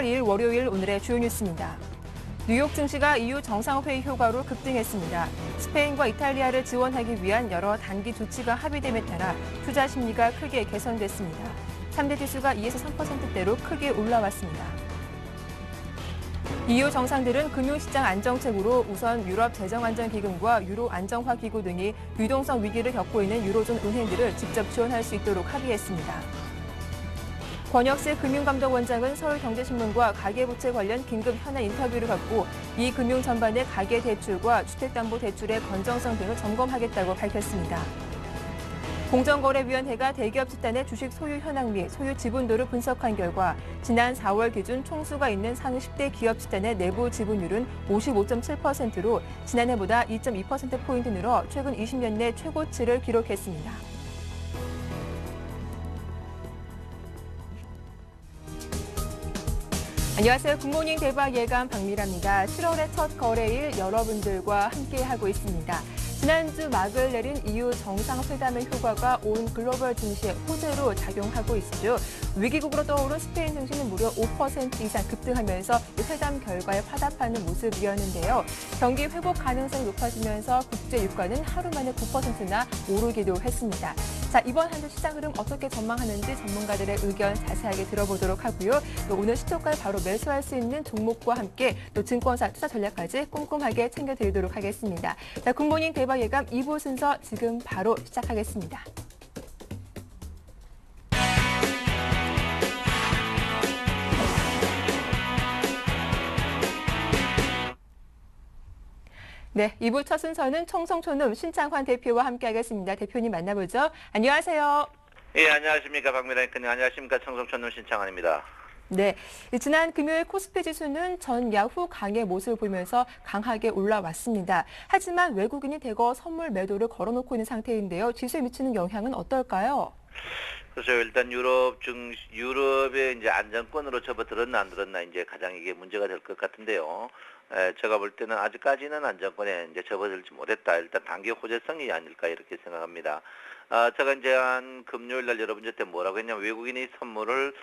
10월 2일 월요일 오늘의 주요 뉴스입니다. 뉴욕 증시가 EU 정상회의 효과로 급등했습니다. 스페인과 이탈리아를 지원하기 위한 여러 단기 조치가 합의됨에 따라 투자 심리가 크게 개선됐습니다. 3대 지수가 2에서 3%대로 크게 올라왔습니다. EU 정상들은 금융시장 안정책으로 우선 유럽 재정안전기금과 유로 안정화기구 등이 유동성 위기를 겪고 있는 유로존 은행들을 직접 지원할 수 있도록 합의했습니다. 권혁세 금융감독원장은 서울경제신문과 가계부채 관련 긴급 현안 인터뷰를 갖고 이 금융 전반의 가계대출과 주택담보대출의 건전성 등을 점검하겠다고 밝혔습니다. 공정거래위원회가 대기업 집단의 주식 소유 현황 및 소유 지분도를 분석한 결과 지난 4월 기준 총수가 있는 상위 10대 기업 집단의 내부 지분율은 55.7%로 지난해보다 2.2%포인트 늘어 최근 20년 내 최고치를 기록했습니다. 안녕하세요. 굿모닝 대박 예감 박미라입니다. 7월의 첫 거래일 여러분들과 함께하고 있습니다. 지난주 막을 내린 EU 정상회담의 효과가 온 글로벌 증시에 호재로 작용하고 있죠. 위기국으로 떠오른 스페인 증시는 무려 5% 이상 급등하면서 회담 결과에 화답하는 모습이었는데요. 경기 회복 가능성이 높아지면서 국제 유가는 하루 만에 9%나 오르기도 했습니다. 자, 이번 한 주 시장 흐름 어떻게 전망하는지 전문가들의 의견 자세하게 들어보도록 하고요. 또 오늘 시초가에 바로 매수할 수 있는 종목과 함께 또 증권사 투자 전략까지 꼼꼼하게 챙겨드리도록 하겠습니다. 자, 굿모닝 대박 예감 2부 순서 지금 바로 시작하겠습니다. 네, 2부 첫 순서는 청송촌놈 신창환 대표와 함께하겠습니다. 대표님 만나보죠. 안녕하세요. 예, 안녕하십니까. 박미라님. 안녕하십니까. 청송촌놈 신창환입니다. 네, 지난 금요일 코스피 지수는 전야 후 강의 모습을 보이면서 강하게 올라왔습니다. 하지만 외국인이 대거 선물 매도를 걸어놓고 있는 상태인데요. 지수에 미치는 영향은 어떨까요? 그렇죠. 일단 유럽의 이제 안정권으로 접어들었나 안 들었나 이제 가장 이게 문제가 될 것 같은데요. 제가 볼 때는 아직까지는 안정권에 이제 접어들지 못했다. 일단 단기 호재성이 아닐까 이렇게 생각합니다. 제가 이제 한 금요일 날 여러분한테 뭐라고 했냐면 외국인이 선물을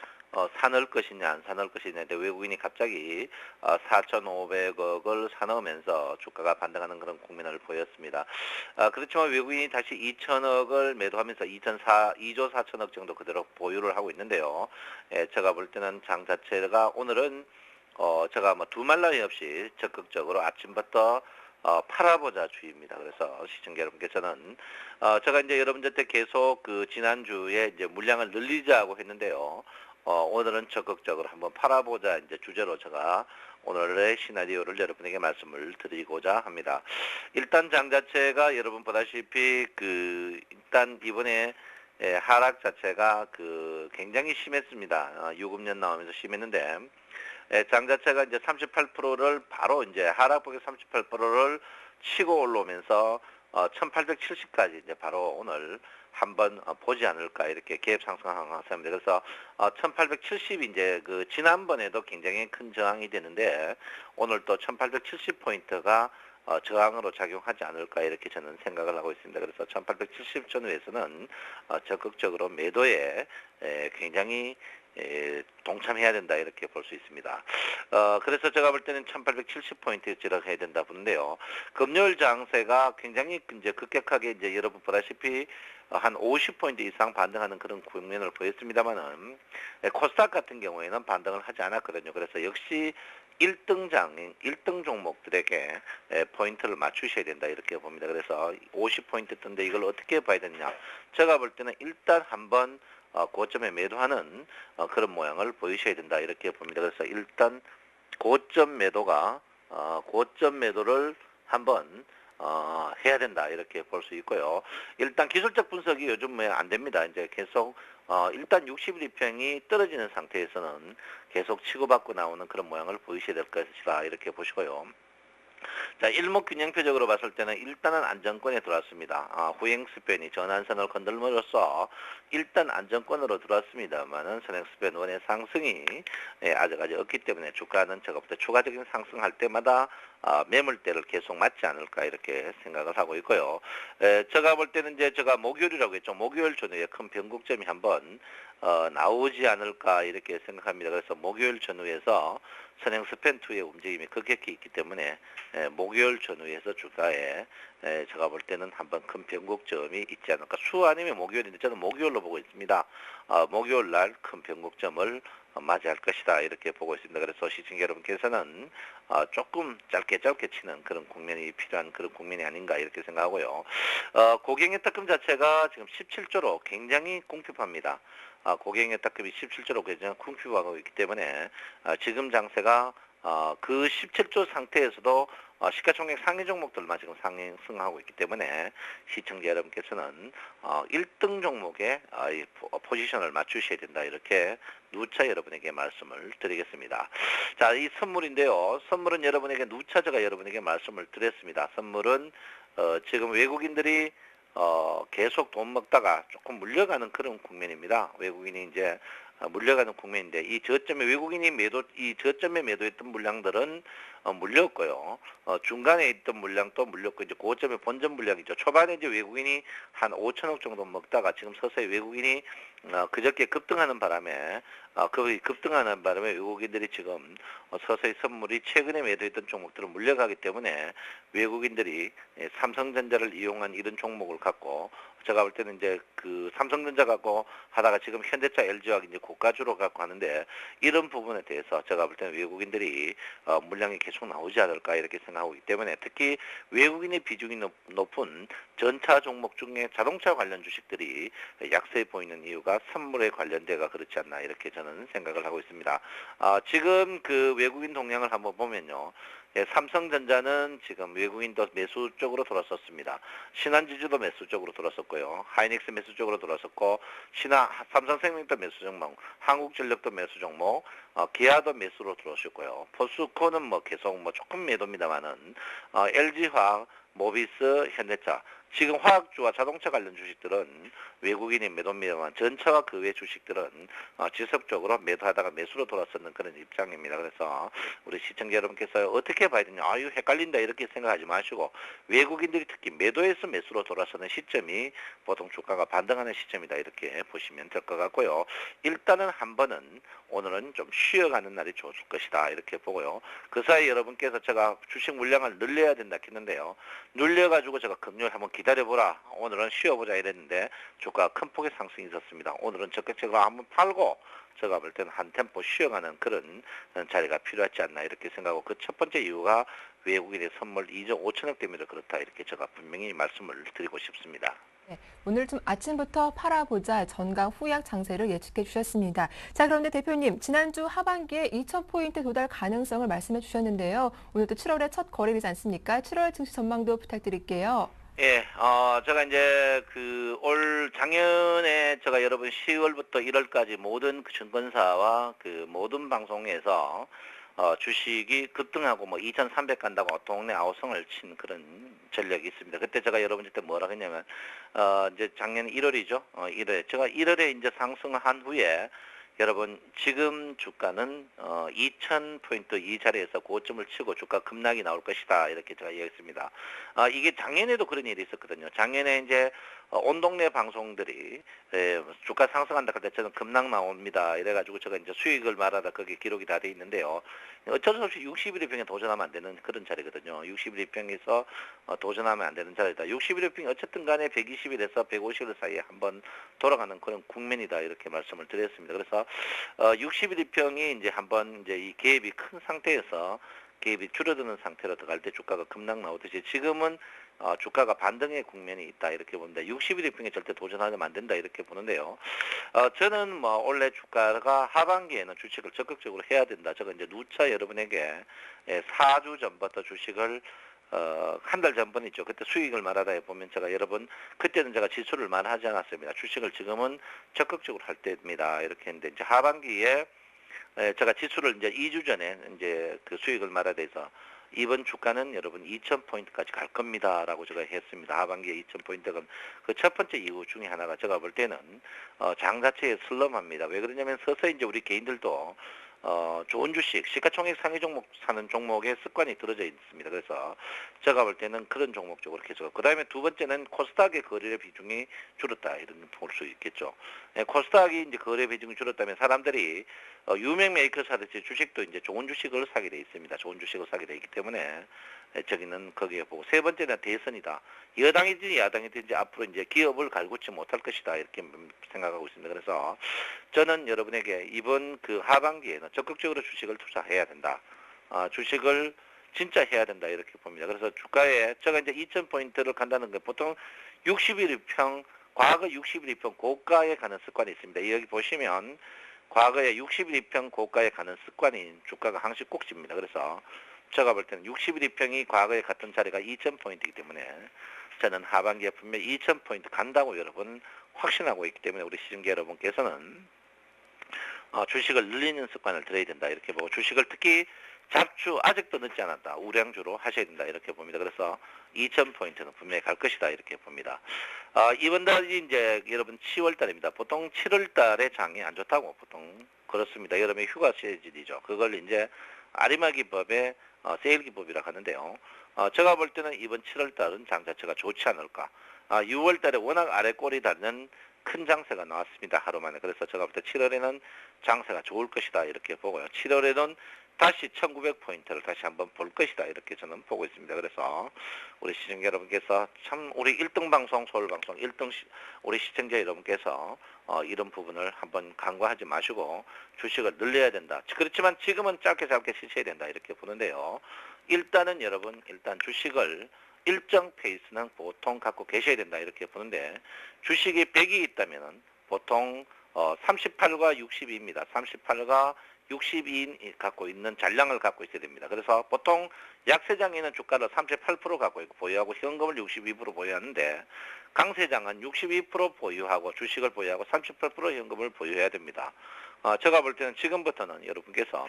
사놓을 것이냐 안 사놓을 것이냐 근데 외국인이 갑자기 4,500억을 사놓으면서 주가가 반등하는 그런 국면을 보였습니다. 그렇지만 외국인이 다시 2,000억을 매도하면서 2조 4천억 정도 그대로 보유를 하고 있는데요. 제가 볼 때는 장 자체가 오늘은 제가 뭐 두말 나위 없이 적극적으로 아침부터 팔아보자 주의입니다. 그래서 시청자 여러분께서는 제가 이제 여러분한테 계속 그 지난주에 이제 물량을 늘리자고 했는데요. 오늘은 적극적으로 한번 팔아보자 이제 주제로 제가 오늘의 시나리오를 여러분에게 말씀을 드리고자 합니다. 일단 장 자체가 여러분 보다시피 일단 이번에 하락 자체가 굉장히 심했습니다. 유급년 나오면서 심했는데 장 자체가 이제 38%를 바로 이제 하락폭의 38%를 치고 올라오면서 1870까지 이제 바로 오늘 한번 보지 않을까 이렇게 계획 상승한 상황입니다. 그래서 1870 이제 지난번에도 굉장히 큰 저항이 되는데 오늘 또 1870포인트가 저항으로 작용하지 않을까 이렇게 저는 생각을 하고 있습니다. 그래서 1870 전후에서는 적극적으로 매도에 굉장히 동참해야 된다 이렇게 볼 수 있습니다. 그래서 제가 볼 때는 1870포인트 지락해야 된다 보는데요. 금요일 장세가 굉장히 이제 급격하게 이제 여러분 보다시피 한 50포인트 이상 반등하는 그런 국면을 보였습니다만은 코스닥 같은 경우에는 반등을 하지 않았거든요. 그래서 역시 1등 종목들에게 포인트를 맞추셔야 된다 이렇게 봅니다. 그래서 50포인트 뜬데 이걸 어떻게 봐야 되느냐. 제가 볼 때는 일단 한번 고점에 매도하는 그런 모양을 보이셔야 된다 이렇게 봅니다. 그래서 일단 고점 매도를 한번 해야 된다 이렇게 볼 수 있고요. 일단 기술적 분석이 요즘 안 됩니다. 이제 계속 일단 60일 이평이 떨어지는 상태에서는 계속 치고받고 나오는 그런 모양을 보이셔야 될 것이다 이렇게 보시고요. 자, 일목균형표적으로 봤을 때는 일단은 안정권에 들어왔습니다. 후행스팬이 전환선을 건들므로써 일단 안정권으로 들어왔습니다만은 선행스팬 원의 상승이 아직까지 없기 때문에 주가는 제가 볼 때 추가적인 상승할 때마다 매물대를 계속 맞지 않을까 이렇게 생각을 하고 있고요. 제가 볼 때는 이제 제가 목요일이라고 했죠. 목요일 전후에 큰 변곡점이 한번 나오지 않을까 이렇게 생각합니다. 그래서 목요일 전후에서 선행 스펜2의 움직임이 급격히 있기 때문에 목요일 전후에서 주가에 제가 볼 때는 한번 큰 변곡점이 있지 않을까. 수 아니면 목요일인데 저는 목요일로 보고 있습니다. 목요일 날 큰 변곡점을 맞이할 것이다 이렇게 보고 있습니다. 그래서 시청자 여러분께서는 조금 짧게 치는 그런 국면이 필요한 그런 국면이 아닌가 이렇게 생각하고요. 고객의 특금 자체가 지금 17조로 굉장히 궁핍합니다. 고객의 특금이 17조로 굉장히 궁핍하고 있기 때문에 지금 장세가 그 17조 상태에서도 시가총액 상위 종목들만 지금 상승하고 있기 때문에 시청자 여러분께서는 1등 종목에 이 포지션을 맞추셔야 된다 이렇게 누차 여러분에게 말씀을 드리겠습니다. 자, 이 선물인데요. 선물은 여러분에게 누차 제가 여러분에게 말씀을 드렸습니다. 선물은 지금 외국인들이 계속 돈 먹다가 조금 물려가는 그런 국면입니다. 외국인이 이제 물려가는 국면인데 이 저점에 매도했던 물량들은 물렸고요. 중간에 있던 물량도 물렸고 이제 고점에 본전 물량이죠. 초반에 이제 외국인이 한 5천억 정도 먹다가 지금 서서히 외국인이 그저께 급등하는 바람에 외국인들이 지금 서서히 선물이 최근에 매도했던 종목들을 물려가기 때문에 외국인들이 삼성전자를 이용한 이런 종목을 갖고 제가 볼 때는 이제 그 삼성전자 갖고 하다가 지금 현대차, LG와 이제 고가주로 갖고 하는데 이런 부분에 대해서 제가 볼 때는 외국인들이 물량이 계속 나오지 않을까 이렇게 생각하고 있기 때문에 특히 외국인의 비중이 높은 전차 종목 중에 자동차 관련 주식들이 약세에 보이는 이유가 선물에 관련돼가 그렇지 않나 이렇게 저는 생각을 하고 있습니다. 지금 그 외국인 동향을 한번 보면요. 삼성전자는 지금 외국인도 매수 쪽으로 돌아섰습니다. 신한지주도 매수 쪽으로 돌아섰고요. 하이닉스 매수 쪽으로 돌아섰고 삼성생명도 매수 종목, 한국전력도 매수 종목, 기아도 매수로 들어오셨고요. 포스코는 뭐 계속 뭐 조금 매도입니다만은 LG화학, 모비스, 현대차 지금 화학주와 자동차 관련 주식들은 외국인이 매도입니다만 전차와 그 외 주식들은 지속적으로 매도하다가 매수로 돌아서는 그런 입장입니다. 그래서 우리 시청자 여러분께서 어떻게 봐야 되냐, 이거 헷갈린다 이렇게 생각하지 마시고 외국인들이 특히 매도해서 매수로 돌아서는 시점이 보통 주가가 반등하는 시점이다 이렇게 보시면 될 것 같고요. 일단은 한 번은 오늘은 좀 쉬어가는 날이 좋을 것이다 이렇게 보고요. 그 사이 여러분께서 제가 주식 물량을 늘려야 된다 했는데요. 늘려가지고 제가 금요일 한번 기다려보라, 오늘은 쉬어보자 이랬는데 주가가 큰 폭의 상승이 있었습니다. 오늘은 적극적으로 한번 팔고 제가 볼 때는 한 템포 쉬어가는 그런 자리가 필요하지 않나 이렇게 생각하고 그 첫 번째 이유가 외국인의 선물 2조 5천억 때문에 그렇다 이렇게 제가 분명히 말씀을 드리고 싶습니다. 네, 오늘 좀 아침부터 팔아보자 전강 후약 장세를 예측해 주셨습니다. 자, 그런데 대표님, 지난주 하반기에 2,000포인트 도달 가능성을 말씀해 주셨는데요. 오늘도 7월에 첫 거래일이지 않습니까? 7월 증시 전망도 부탁드릴게요. 예, 제가 이제 올 작년에 제가 여러분 10월부터 1월까지 모든 그 증권사와 그 모든 방송에서 주식이 급등하고 뭐 2,300 간다고 동네 아우성을 친 그런 전력이 있습니다. 그때 제가 여러분한테 뭐라 했냐면, 이제 작년 1월이죠. 1월에. 제가 1월에 이제 상승한 후에 여러분 지금 주가는 2,000포인트 이 자리에서 고점을 치고 주가 급락이 나올 것이다 이렇게 제가 얘기했습니다. 이게 작년에도 그런 일이 있었거든요. 작년에 이제 온 동네 방송들이 주가 상승한다 할 때 저는 급락 나옵니다 이래가지고 제가 이제 수익을 말하다 거기 기록이 다 돼 있는데요. 어쩔 수 없이 61일평에 도전하면 안 되는 그런 자리거든요. 61일평에서 도전하면 안 되는 자리다. 61일평이 어쨌든 간에 120일에서 150일 사이에 한번 돌아가는 그런 국면이다 이렇게 말씀을 드렸습니다. 그래서 61일평이 이제 한번 이제 이 갭이 큰 상태에서 갭이 줄어드는 상태로 들어갈 때 주가가 급락 나오듯이 지금은 주가가 반등의 국면이 있다 이렇게 봅니다. 61일평에 절대 도전하면 안 된다 이렇게 보는데요. 저는 뭐 원래 주가가 하반기에는 주식을 적극적으로 해야 된다. 제가 이제 누차 여러분에게 4주 전부터 주식을 한 달 전번이죠. 그때 수익을 말하다 보면 제가 여러분 그때는 제가 지수를 말하지 않았습니다. 주식을 지금은 적극적으로 할 때입니다. 이렇게 했는데 이제 하반기에 제가 지수를 이제 2주 전에 이제 그 수익을 말하다 해서 이번 주가는 여러분 2,000포인트까지 갈 겁니다라고 제가 했습니다. 하반기에 2,000포인트가 그 첫 번째 이유 중에 하나가 제가 볼 때는 장 자체에 슬럼합니다. 왜 그러냐면 서서히 이제 우리 개인들도 좋은 주식, 시가총액 상위 종목 사는 종목에 습관이 들어져 있습니다. 그래서 제가 볼 때는 그런 종목 쪽으로 계속. 그 다음에 두 번째는 코스닥의 거래 비중이 줄었다 이런 볼 수 있겠죠. 예, 코스닥이 이제 거래 비중이 줄었다면 사람들이 유명 메이커 사듯이 주식도 이제 좋은 주식을 사게 돼 있습니다. 좋은 주식을 사게 돼 있기 때문에 저기는 거기에 보고 세 번째는 대선이다. 여당이든지 야당이든지 앞으로 이제 기업을 갈구치 못할 것이다 이렇게 생각하고 있습니다. 그래서 저는 여러분에게 이번 그 하반기에는 적극적으로 주식을 투자해야 된다. 주식을 진짜 해야 된다 이렇게 봅니다. 그래서 주가에 제가 이제 2,000포인트를 간다는 게 보통 61평 과거 61평 고가에 가는 습관이 있습니다. 여기 보시면 과거에 61평 고가에 가는 습관인 주가가 항상 꼭집니다. 그래서 제가 볼 때는 61평이 과거에 갔던 자리가 2,000포인트이기 때문에 저는 하반기에 분명히 2,000포인트 간다고 여러분 확신하고 있기 때문에 우리 시청자 여러분께서는 주식을 늘리는 습관을 들여야 된다 이렇게 보고 주식을 특히 잡주 아직도 늦지 않았다 우량주로 하셔야 된다 이렇게 봅니다. 그래서 2,000포인트는 분명히 갈 것이다 이렇게 봅니다. 이번 달이 이제 여러분 10월 달입니다. 보통 7월 달에 장이 안 좋다고 보통 그렇습니다. 여름에 휴가 시즌이죠. 그걸 이제 아리마기법의 세일기법이라고 하는데요. 제가 볼 때는 이번 7월 달은 장 자체가 좋지 않을까. 6월 달에 워낙 아래 꼬리 닿는 큰 장세가 나왔습니다. 하루 만에. 그래서 제가 볼 때 7월에는 장세가 좋을 것이다 이렇게 보고요. 7월에는 다시 1900포인트를 다시 한번 볼 것이다 이렇게 저는 보고 있습니다. 그래서 우리 시청자 여러분께서 참 우리 1등 방송 서울방송 1등 우리 시청자 여러분께서 이런 부분을 한번 간과하지 마시고 주식을 늘려야 된다. 그렇지만 지금은 짧게 쉬셔야 된다 이렇게 보는데요. 일단은 여러분 일단 주식을 일정 페이스는 보통 갖고 계셔야 된다 이렇게 보는데 주식이 100이 있다면 보통 38과 62입니다. 38과 62인 갖고 있는 잔량을 갖고 있어야 됩니다. 그래서 보통 약세장에 있는 주가를 38% 갖고 있고 보유하고 현금을 62% 보유하는데 강세장은 62% 보유하고 주식을 보유하고 38% 현금을 보유해야 됩니다. 제가 볼 때는 지금부터는 여러분께서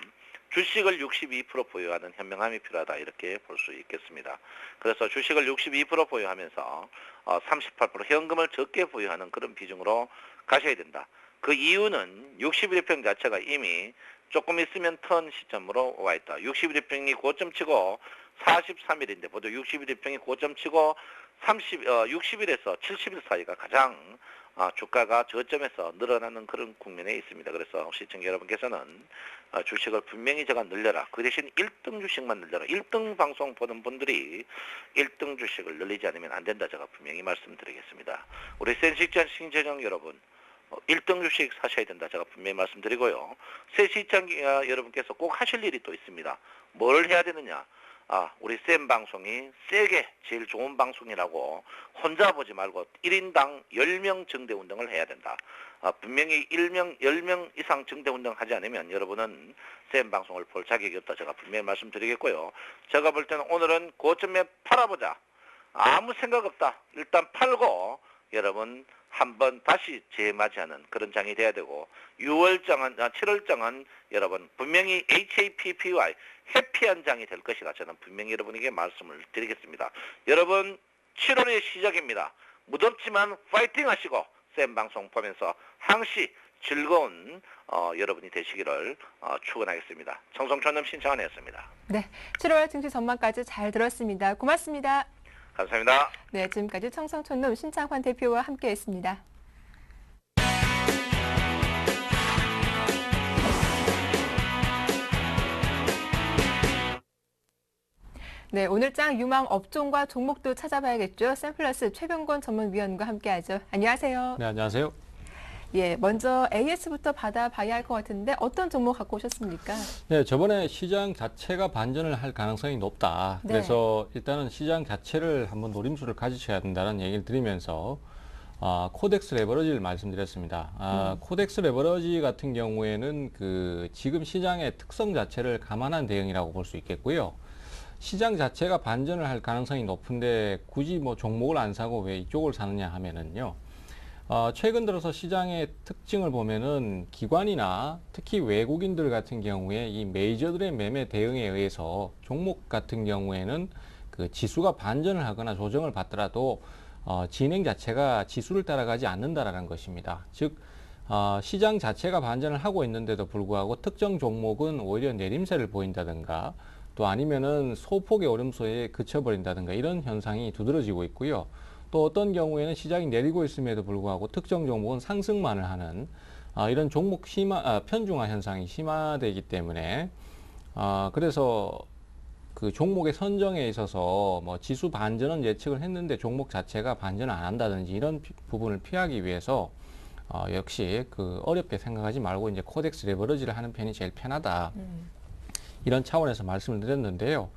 주식을 62% 보유하는 현명함이 필요하다 이렇게 볼 수 있겠습니다. 그래서 주식을 62% 보유하면서 38% 현금을 적게 보유하는 그런 비중으로 가셔야 된다. 그 이유는 61평 자체가 이미 조금 있으면 턴 시점으로 와 있다. 61평이 고점 치고 43일인데 보통 61평이 고점 치고 60일에서 70일 사이가 가장 주가가 저점에서 늘어나는 그런 국면에 있습니다. 그래서 시청자 여러분께서는 주식을 분명히 제가 늘려라. 그 대신 1등 주식만 늘려라. 1등 방송 보는 분들이 1등 주식을 늘리지 않으면 안 된다. 제가 분명히 말씀드리겠습니다. 우리 센식전 신재정 여러분 1등 주식 사셔야 된다. 제가 분명히 말씀드리고요. 새 시청자 여러분께서 꼭 하실 일이 또 있습니다. 뭘 해야 되느냐. 우리 센 방송이 세게 제일 좋은 방송이라고 혼자 보지 말고 1인당 10명 증대운동을 해야 된다. 분명히 10명 이상 증대운동 하지 않으면 여러분은 센 방송을 볼 자격이 없다. 제가 분명히 말씀드리겠고요. 제가 볼 때는 오늘은 고점에 팔아보자. 아무 생각 없다. 일단 팔고 여러분 한번 다시 재맞이하는 그런 장이 돼야 되고 7월장은 여러분 분명히 HAPPY 해피한 장이 될 것이다. 저는 분명히 여러분에게 말씀을 드리겠습니다. 여러분 7월의 시작입니다. 무덥지만 파이팅 하시고 센 방송 보면서 항시 즐거운 여러분이 되시기를 축원하겠습니다. 청송촌놈 신청원이었습니다. 네, 7월 증시 전망까지 잘 들었습니다. 고맙습니다. 감사합니다. 네, 지금까지 청성촌놈 신창환 대표와 함께했습니다. 네, 오늘 장 유망 업종과 종목도 찾아봐야겠죠. 샘플러스 최병권 전문위원과 함께하죠. 안녕하세요. 네, 안녕하세요. 예, 먼저 AS부터 받아봐야 할 것 같은데 어떤 종목 갖고 오셨습니까? 네, 저번에 시장 자체가 반전을 할 가능성이 높다. 네. 그래서 일단은 시장 자체를 한번 노림수를 가지셔야 된다는 얘기를 드리면서 코덱스 레버러지를 말씀드렸습니다. 코덱스 레버러지 같은 경우에는 지금 시장의 특성 자체를 감안한 대응이라고 볼 수 있겠고요. 시장 자체가 반전을 할 가능성이 높은데 굳이 뭐 종목을 안 사고 왜 이쪽을 사느냐 하면은요. 최근 들어서 시장의 특징을 보면은 기관이나 특히 외국인들 같은 경우에 이 메이저들의 매매 대응에 의해서 종목 같은 경우에는 그 지수가 반전을 하거나 조정을 받더라도 진행 자체가 지수를 따라가지 않는다라는 것입니다. 즉 시장 자체가 반전을 하고 있는데도 불구하고 특정 종목은 오히려 내림세를 보인다든가 또 아니면은 소폭의 오름세에 그쳐버린다든가 이런 현상이 두드러지고 있고요. 또 어떤 경우에는 시장이 내리고 있음에도 불구하고 특정 종목은 상승만을 하는 이런 종목 편중화 현상이 심화되기 때문에 그래서 그 종목의 선정에 있어서 뭐 지수 반전은 예측을 했는데 종목 자체가 반전을 안 한다든지 이런 부분을 피하기 위해서 역시 그 어렵게 생각하지 말고 이제 코덱스 레버리지를 하는 편이 제일 편하다. 이런 차원에서 말씀을 드렸는데요.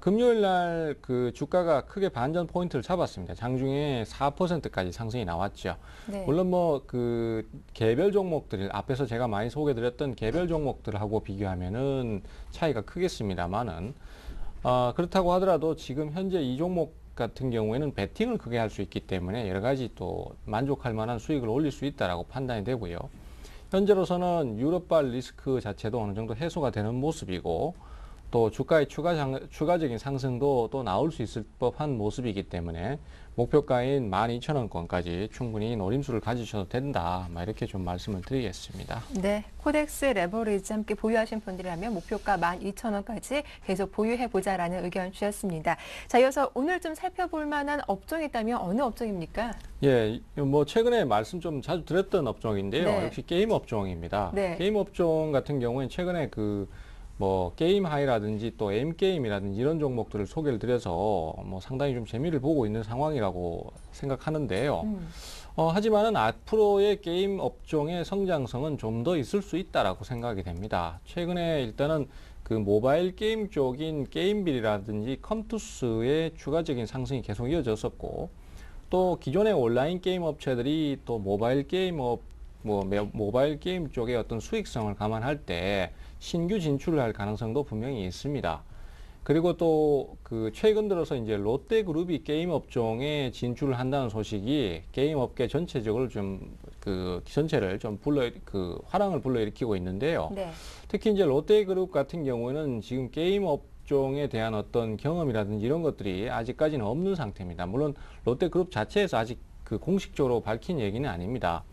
금요일 날 그 주가가 크게 반전 포인트를 잡았습니다. 장중에 4%까지 상승이 나왔죠. 네. 물론 뭐 그 개별 종목들 앞에서 제가 많이 소개드렸던 개별 종목들하고 비교하면은 차이가 크겠습니다만은 그렇다고 하더라도 지금 현재 이 종목 같은 경우에는 베팅을 크게 할 수 있기 때문에 여러 가지 또 만족할 만한 수익을 올릴 수 있다라고 판단이 되고요. 현재로서는 유럽발 리스크 자체도 어느 정도 해소가 되는 모습이고 또 주가의 추가적인 상승도 또 나올 수 있을 법한 모습이기 때문에 목표가인 12,000원권까지 충분히 노림수를 가지셔도 된다. 이렇게 좀 말씀을 드리겠습니다. 네, 코덱스 레버리지 함께 보유하신 분들이라면 목표가 12,000원까지 계속 보유해보자라는 의견 주셨습니다. 자, 이어서 오늘 좀 살펴볼 만한 업종이 있다면 어느 업종입니까? 예, 뭐 최근에 말씀 좀 자주 드렸던 업종인데요. 네. 역시 게임 업종입니다. 네. 게임 업종 같은 경우는 최근에 뭐 게임 하이라든지 또 M게임이라든지 이런 종목들을 소개를 드려서 뭐 상당히 좀 재미를 보고 있는 상황이라고 생각하는데요. 하지만은 앞으로의 게임 업종의 성장성은 좀 더 있을 수 있다라고 생각이 됩니다. 최근에 일단은 그 모바일 게임 쪽인 게임빌이라든지 컴투스의 추가적인 상승이 계속 이어졌었고 또 기존의 온라인 게임 업체들이 또 모바일 게임 모바일 게임 쪽의 어떤 수익성을 감안할 때 신규 진출을 할 가능성도 분명히 있습니다. 그리고 또 그 최근 들어서 이제 롯데그룹이 게임 업종에 진출을 한다는 소식이 게임 업계 전체적으로 좀 그 전체를 좀 화랑을 불러일으키고 있는데요. 네. 특히 이제 롯데그룹 같은 경우에는 지금 게임 업종에 대한 어떤 경험이라든지 이런 것들이 아직까지는 없는 상태입니다. 물론 롯데그룹 자체에서 아직 그 공식적으로 밝힌 얘기는 아닙니다.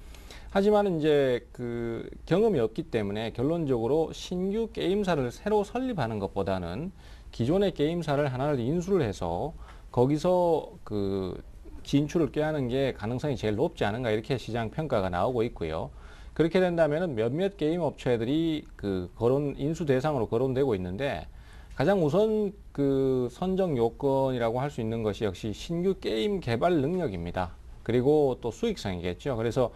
하지만 이제 그 경험이 없기 때문에 결론적으로 신규 게임사를 새로 설립하는 것보다는 기존의 게임사를 하나를 인수를 해서 거기서 그 진출을 꾀하는 게 가능성이 제일 높지 않은가 이렇게 시장 평가가 나오고 있고요. 그렇게 된다면은 몇몇 게임 업체들이 그 인수 대상으로 거론되고 있는데 가장 우선 그 선정 요건이라고 할 수 있는 것이 역시 신규 게임 개발 능력입니다. 그리고 또 수익성이겠죠. 그래서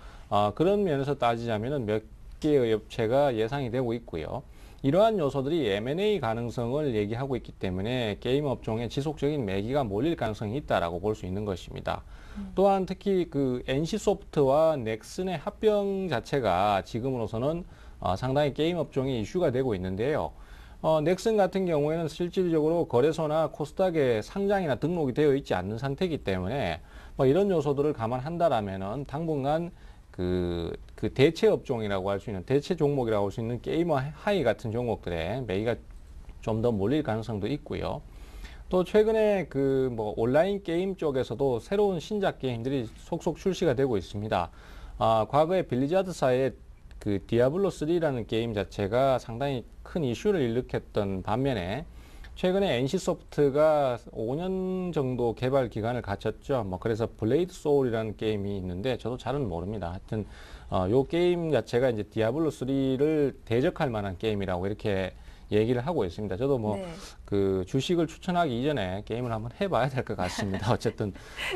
그런 면에서 따지자면은 몇 개의 업체가 예상이 되고 있고요. 이러한 요소들이 M&A 가능성을 얘기하고 있기 때문에 게임 업종에 지속적인 매기가 몰릴 가능성이 있다라고 볼 수 있는 것입니다. 또한 특히 그 NC소프트와 넥슨의 합병 자체가 지금으로서는 상당히 게임 업종이 이슈가 되고 있는데요. 넥슨 같은 경우에는 실질적으로 거래소나 코스닥에 상장이나 등록이 되어 있지 않는 상태이기 때문에 뭐 이런 요소들을 감안한다라면은 당분간 그 대체 업종이라고 할 수 있는 대체 종목이라고 할 수 있는 게이머 하이 같은 종목들에 매기가 좀 더 몰릴 가능성도 있고요. 또 최근에 그 뭐 온라인 게임 쪽에서도 새로운 신작 게임들이 속속 출시가 되고 있습니다. 과거에 빌리자드사의 그 디아블로 3라는 게임 자체가 상당히 큰 이슈를 일으켰던 반면에 최근에 NC소프트가 5년 정도 개발 기간을 갖췄죠. 뭐 그래서 블레이드 소울이라는 게임이 있는데 저도 잘은 모릅니다. 하여튼 요 게임 자체가 이제 디아블로 3를 대적할 만한 게임이라고 이렇게 얘기를 하고 있습니다. 저도 뭐 그 주식을 추천하기 이전에 게임을 한번 해봐야 될 것 같습니다. 어쨌든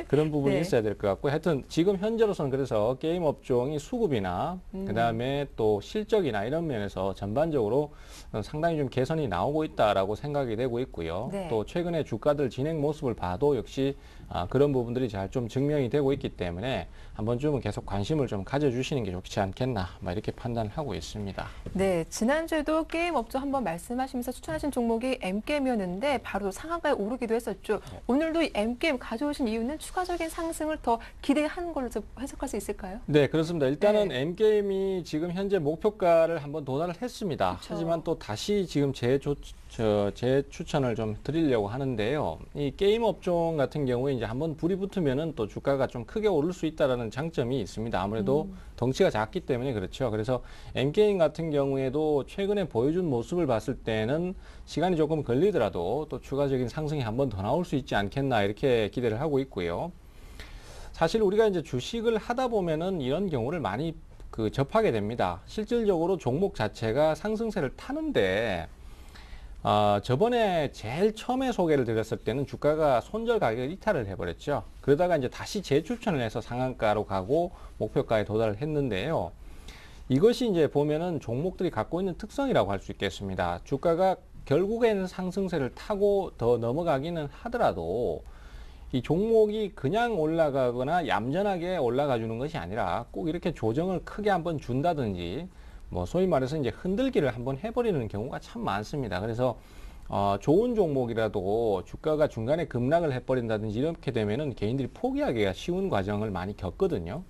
그런 부분이 있어야 될 것 같고, 하여튼 지금 현재로서는 그래서 게임 업종이 수급이나 그다음에 또 실적이나 이런 면에서 전반적으로 상당히 좀 개선이 나오고 있다라고 생각이 되고 있고요. 또 최근에 주가들 진행 모습을 봐도 역시 그런 부분들이 잘 좀 증명이 되고 있기 때문에 한 번쯤은 계속 관심을 좀 가져주시는 게 좋지 않겠나 이렇게 판단을 하고 있습니다. 네, 지난주에도 게임 업종 한번 말씀하시면서 추천하신 종목이 M게임이었는데 바로 상한가에 오르기도 했었죠. 오늘도 이 M게임 가져오신 이유는 추가적인 상승을 더 기대하는 걸로 해석할 수 있을까요? 네, 그렇습니다. 일단은 M게임이 지금 현재 목표가를 한번 도달을 했습니다. 그쵸. 하지만 또 다시 지금 제 추천을 좀 드리려고 하는데요. 이 게임 업종 같은 경우에 이제 한번 불이 붙으면은 또 주가가 좀 크게 오를 수 있다라는 장점이 있습니다. 아무래도 덩치가 작기 때문에 그렇죠. 그래서 M게임 같은 경우에도 최근에 보여준 모습을 봤을 때는 시간이 조금 걸리더라도 또 추가적인 상승이 한 번 더 나올 수 있지 않겠나 이렇게 기대를 하고 있고요. 사실 우리가 이제 주식을 하다 보면은 이런 경우를 많이 접하게 됩니다. 실질적으로 종목 자체가 상승세를 타는데 저번에 제일 처음에 소개를 드렸을 때는 주가가 손절 가격을 이탈을 해버렸죠. 그러다가 이제 다시 재추천을 해서 상한가로 가고 목표가에 도달을 했는데요. 이것이 이제 보면은 종목들이 갖고 있는 특성이라고 할 수 있겠습니다. 주가가 결국에는 상승세를 타고 더 넘어가기는 하더라도 이 종목이 그냥 올라가거나 얌전하게 올라가 주는 것이 아니라 꼭 이렇게 조정을 크게 한번 준다든지 뭐 소위 말해서 이제 흔들기를 한번 해버리는 경우가 참 많습니다. 그래서 좋은 종목이라도 주가가 중간에 급락을 해버린다든지 이렇게 되면은 개인들이 포기하기가 쉬운 과정을 많이 겪거든요.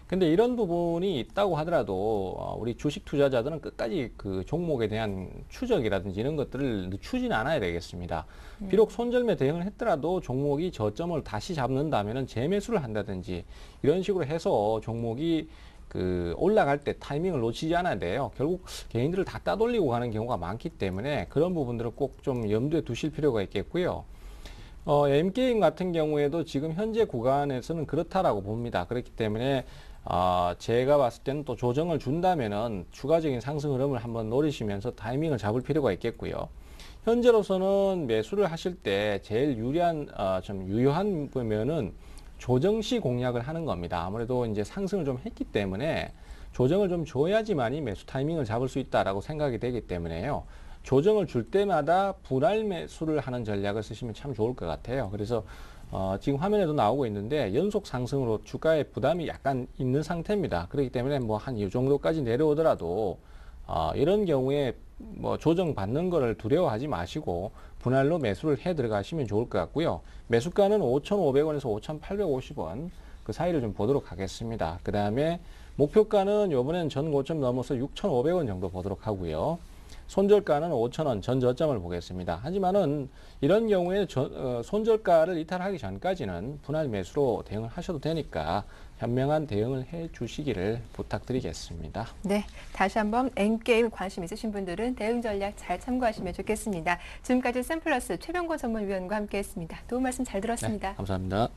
근데 이런 부분이 있다고 하더라도 우리 주식 투자자들은 끝까지 그 종목에 대한 추적이라든지 이런 것들을 늦추지는 않아야 되겠습니다. 비록 손절매 대응을 했더라도 종목이 저점을 다시 잡는다면은 재매수를 한다든지 이런 식으로 해서 종목이 올라갈 때 타이밍을 놓치지 않아야 돼요. 결국 개인들을 다 따돌리고 가는 경우가 많기 때문에 그런 부분들을 꼭 좀 염두에 두실 필요가 있겠고요. M게임 같은 경우에도 지금 현재 구간에서는 그렇다라고 봅니다. 그렇기 때문에 제가 봤을 때는 또 조정을 준다면은 추가적인 상승 흐름을 한번 노리시면서 타이밍을 잡을 필요가 있겠고요. 현재로서는 매수를 하실 때 제일 좀 유효한 보면은 조정시 공략을 하는 겁니다. 아무래도 이제 상승을 좀 했기 때문에 조정을 좀 줘야지만이 매수 타이밍을 잡을 수 있다라고 생각이 되기 때문에요. 조정을 줄 때마다 분할 매수를 하는 전략을 쓰시면 참 좋을 것 같아요. 그래서 지금 화면에도 나오고 있는데 연속 상승으로 주가에 부담이 약간 있는 상태입니다. 그렇기 때문에 뭐 한 이 정도까지 내려오더라도 이런 경우에 뭐 조정 받는 거를 두려워하지 마시고 분할로 매수를 해 들어가시면 좋을 것 같고요. 매수가는 5,500원에서 5,850원 그 사이를 좀 보도록 하겠습니다. 그 다음에 목표가는 요번엔 전 고점 넘어서 6,500원 정도 보도록 하고요. 손절가는 5,000원 전 저점을 보겠습니다. 하지만은 이런 경우에 손절가를 이탈하기 전까지는 분할 매수로 대응을 하셔도 되니까 현명한 대응을 해 주시기를 부탁드리겠습니다. 네, 다시 한번 N게임 관심 있으신 분들은 대응 전략 잘 참고하시면 좋겠습니다. 지금까지 샘플러스 최병권 전문위원과 함께했습니다. 도움 말씀 잘 들었습니다. 네, 감사합니다.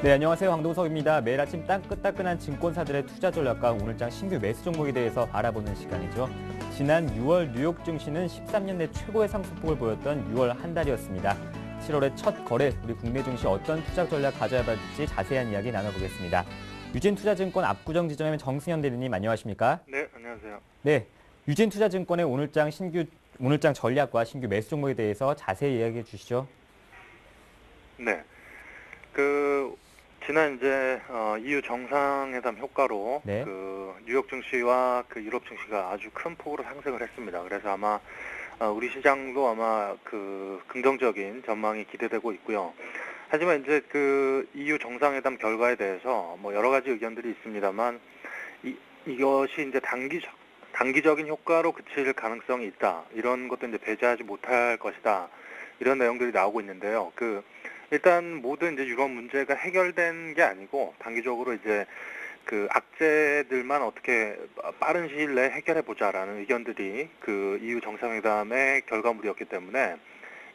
네, 안녕하세요. 황동석입니다. 매일 아침 따끈따끈한 증권사들의 투자 전략과 오늘장 신규 매수 종목에 대해서 알아보는 시간이죠. 지난 6월 뉴욕 증시는 13년 내 최고의 상승폭을 보였던 6월 한 달이었습니다. 7월의 첫 거래, 우리 국내 증시 어떤 투자 전략 가져야 할지 자세한 이야기 나눠보겠습니다. 유진투자증권 압구정 지점의 정승현 대리님 안녕하십니까? 네, 안녕하세요. 네, 유진투자증권의 오늘장 전략과 신규 매수 종목에 대해서 자세히 이야기해 주시죠. 네, 지난 이제 EU 정상회담 효과로 네. 뉴욕 증시와 유럽 증시가 아주 큰 폭으로 상승을 했습니다. 그래서 아마 우리 시장도 아마 긍정적인 전망이 기대되고 있고요. 하지만 이제 그 EU 정상회담 결과에 대해서 뭐 여러 가지 의견들이 있습니다만 이것이 이제 단기적인 효과로 그칠 가능성이 있다. 이런 것도 이제 배제하지 못할 것이다. 이런 내용들이 나오고 있는데요. 일단 모든 이제 유럽 문제가 해결된 게 아니고 단기적으로 이제 그 악재들만 어떻게 빠른 시일 내에 해결해 보자라는 의견들이 그 EU 정상회담의 결과물이었기 때문에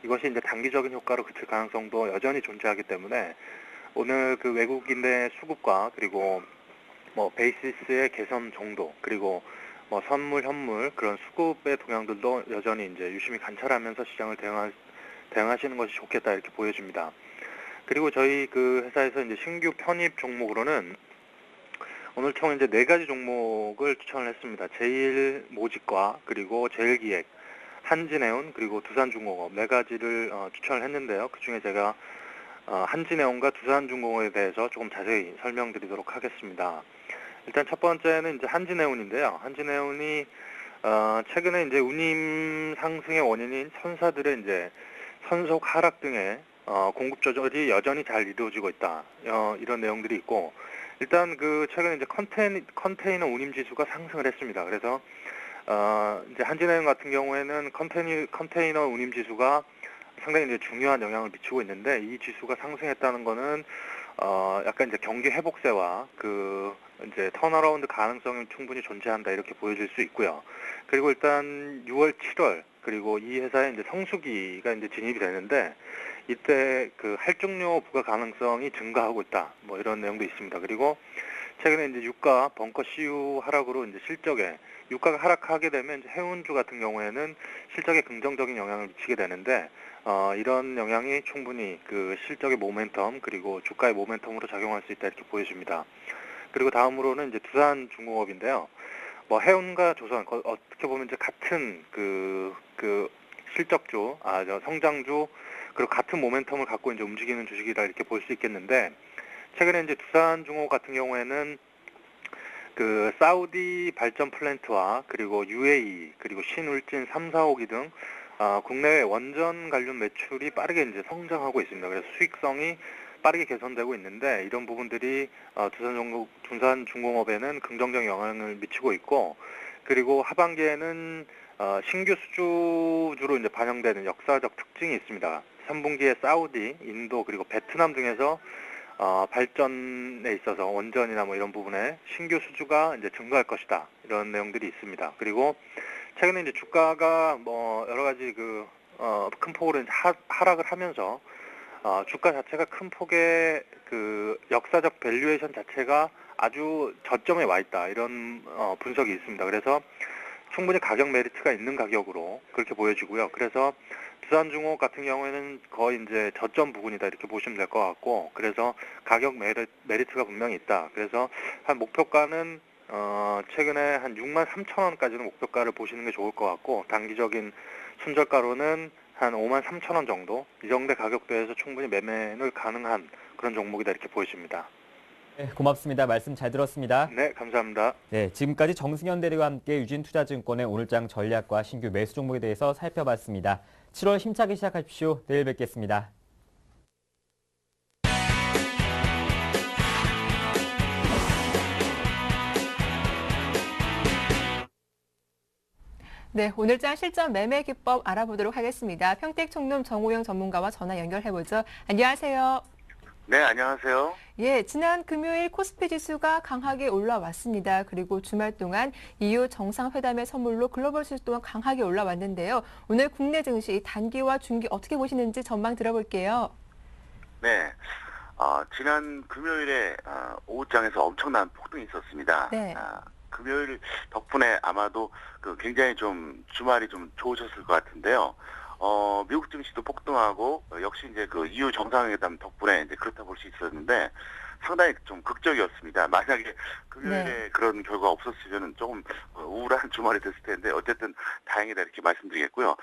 이것이 이제 단기적인 효과로 그칠 가능성도 여전히 존재하기 때문에 오늘 그 외국인의 수급과 그리고 뭐 베이시스의 개선 정도 그리고 뭐 선물, 현물 그런 수급의 동향들도 여전히 이제 유심히 관찰하면서 시장을 대응하시는 것이 좋겠다 이렇게 보여집니다. 그리고 저희 그 회사에서 이제 신규 편입 종목으로는 오늘 총 이제 4가지 종목을 추천을 했습니다. 제1모직과 그리고 제1기획, 한진해운 그리고 두산중공업 4가지를 추천을 했는데요. 그중에 제가 한진해운과 두산중공업에 대해서 조금 자세히 설명드리도록 하겠습니다. 일단 첫 번째는 이제 한진해운인데요. 한진해운이 최근에 이제 운임 상승의 원인인 선사들의 이제 선속 하락 등의 공급 조절이 여전히 잘 이루어지고 있다. 이런 내용들이 있고 일단 그 최근에 이제 컨테이너 운임 지수가 상승을 했습니다. 그래서 이제 한진해운 같은 경우에는 컨테이너 운임 지수가 상당히 이제 중요한 영향을 미치고 있는데 이 지수가 상승했다는 거는 약간 이제 경기 회복세와 그 이제 턴어라운드 가능성이 충분히 존재한다 이렇게 보여질 수 있고요. 그리고 일단 6월, 7월 그리고 이 회사에 이제 성수기가 이제 진입이 되는데 이때 그 할증료 부과 가능성이 증가하고 있다. 뭐 이런 내용도 있습니다. 그리고 최근에 이제 유가 벙커 CU 하락으로 이제 실적에 유가가 하락하게 되면 이제 해운주 같은 경우에는 실적에 긍정적인 영향을 미치게 되는데 이런 영향이 충분히 그 실적의 모멘텀 그리고 주가의 모멘텀으로 작용할 수 있다 이렇게 보여집니다. 그리고 다음으로는 이제 두산중공업인데요. 뭐 해운과 조선 어떻게 보면 이제 같은 그 실적주, 성장주 그리고 같은 모멘텀을 갖고 이제 움직이는 주식이다 이렇게 볼 수 있겠는데 최근에 이제 두산중공업 같은 경우에는 그 사우디 발전 플랜트와 그리고 UAE 그리고 신울진 3, 4호기 등 국내외 원전 관련 매출이 빠르게 이제 성장하고 있습니다. 그래서 수익성이 빠르게 개선되고 있는데 이런 부분들이 두산중공업에는 긍정적 영향을 미치고 있고 그리고 하반기에는 신규 수주주로 이제 반영되는 역사적 특징이 있습니다. 3분기에 사우디, 인도 그리고 베트남 등에서 발전에 있어서 원전이나 뭐 이런 부분에 신규 수주가 이제 증가할 것이다. 이런 내용들이 있습니다. 그리고 최근에 이제 주가가 뭐 여러 가지 큰 폭으로 이제 하락을 하면서 주가 자체가 큰 폭의 그 역사적 밸류에이션 자체가 아주 저점에 와 있다. 이런 분석이 있습니다. 그래서 충분히 가격 메리트가 있는 가격으로 그렇게 보여지고요. 그래서 두산중공업 같은 경우에는 거의 이제 저점 부근이다 이렇게 보시면 될 것 같고 그래서 가격 메리트가 분명히 있다. 그래서 한 목표가는 최근에 한 63,000원까지는 목표가를 보시는 게 좋을 것 같고 단기적인 손절가로는 한 53,000원 정도 이 정도의 가격대에서 충분히 매매를 가능한 그런 종목이다 이렇게 보여집니다. 네, 고맙습니다. 말씀 잘 들었습니다. 네, 감사합니다. 네, 지금까지 정승현 대리와 함께 유진투자증권의 오늘장 전략과 신규 매수 종목에 대해서 살펴봤습니다. 7월 힘차게 시작하십시오. 내일 뵙겠습니다. 네, 오늘장 실전 매매 기법 알아보도록 하겠습니다. 평택총룸 정호영 전문가와 전화 연결해보죠. 안녕하세요. 네, 안녕하세요. 예, 지난 금요일 코스피 지수가 강하게 올라왔습니다. 그리고 주말 동안 EU 정상회담의 선물로 글로벌 지수 또한 강하게 올라왔는데요. 오늘 국내 증시 단기와 중기 어떻게 보시는지 전망 들어볼게요. 네, 지난 금요일에 오후장에서 엄청난 폭등이 있었습니다. 네. 금요일 덕분에 아마도 굉장히 좀 주말이 좀 좋으셨을 것 같은데요. 미국 증시도 폭등하고 역시 이제 EU 정상회담 덕분에 이제 그렇다 볼 수 있었는데 상당히 좀 극적이었습니다. 만약에 금요일에 네. 그런 결과가 없었으면 조금 우울한 주말이 됐을 텐데 어쨌든 다행이다 이렇게 말씀드리겠고요.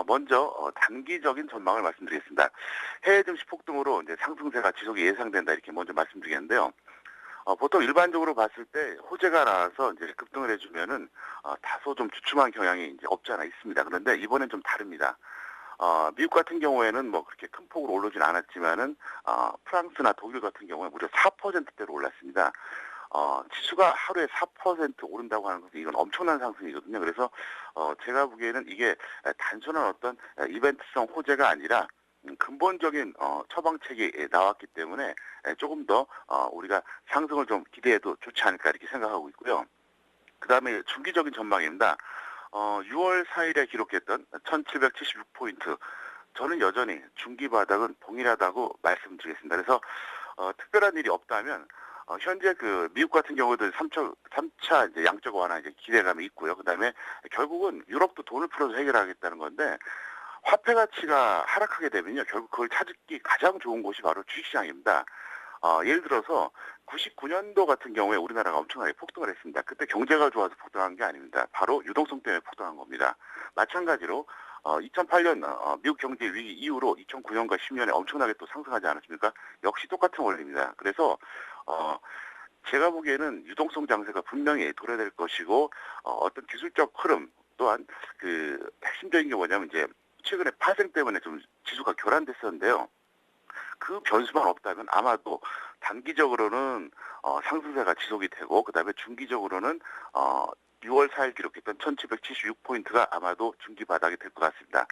먼저 단기적인 전망을 말씀드리겠습니다. 해외 증시 폭등으로 이제 상승세가 지속이 예상된다 이렇게 먼저 말씀드리겠는데요. 보통 일반적으로 봤을 때 호재가 나와서 이제 급등을 해주면은 다소 좀 주춤한 경향이 이제 없지 않아 있습니다. 그런데 이번엔 좀 다릅니다. 미국 같은 경우에는 뭐 그렇게 큰 폭으로 오르진 않았지만은 프랑스나 독일 같은 경우에 무려 4%대로 올랐습니다. 지수가 하루에 4% 오른다고 하는 것은 이건 엄청난 상승이거든요. 그래서 제가 보기에는 이게 단순한 어떤 이벤트성 호재가 아니라 근본적인 처방책이 나왔기 때문에 조금 더 우리가 상승을 좀 기대해도 좋지 않을까 이렇게 생각하고 있고요. 그 다음에 중기적인 전망입니다. 6월 4일에 기록했던 1776포인트. 저는 여전히 중기 바닥은 동일하다고 말씀드리겠습니다. 그래서 특별한 일이 없다면 현재 그 미국 같은 경우도 3차 이제 양적 완화 이제 기대감이 있고요. 그다음에 결국은 유럽도 돈을 풀어서 해결하겠다는 건데 화폐 가치가 하락하게 되면요. 결국 그걸 찾기 가장 좋은 곳이 바로 주식시장입니다. 예를 들어서 99년도 같은 경우에 우리나라가 엄청나게 폭등을 했습니다. 그때 경제가 좋아서 폭등한 게 아닙니다. 바로 유동성 때문에 폭등한 겁니다. 마찬가지로 2008년 미국 경제 위기 이후로 2009년과 10년에 엄청나게 또 상승하지 않았습니까? 역시 똑같은 원리입니다. 그래서 제가 보기에는 유동성 장세가 분명히 도래될 것이고 어떤 기술적 흐름 또한 그 핵심적인 게 뭐냐면 이제 최근에 파생 때문에 좀 지수가 교란됐었는데요. 그 변수만 없다면 아마도 단기적으로는 상승세가 지속이 되고 그다음에 중기적으로는 6월 4일 기록했던 1776포인트가 아마도 중기 바닥이 될 것 같습니다.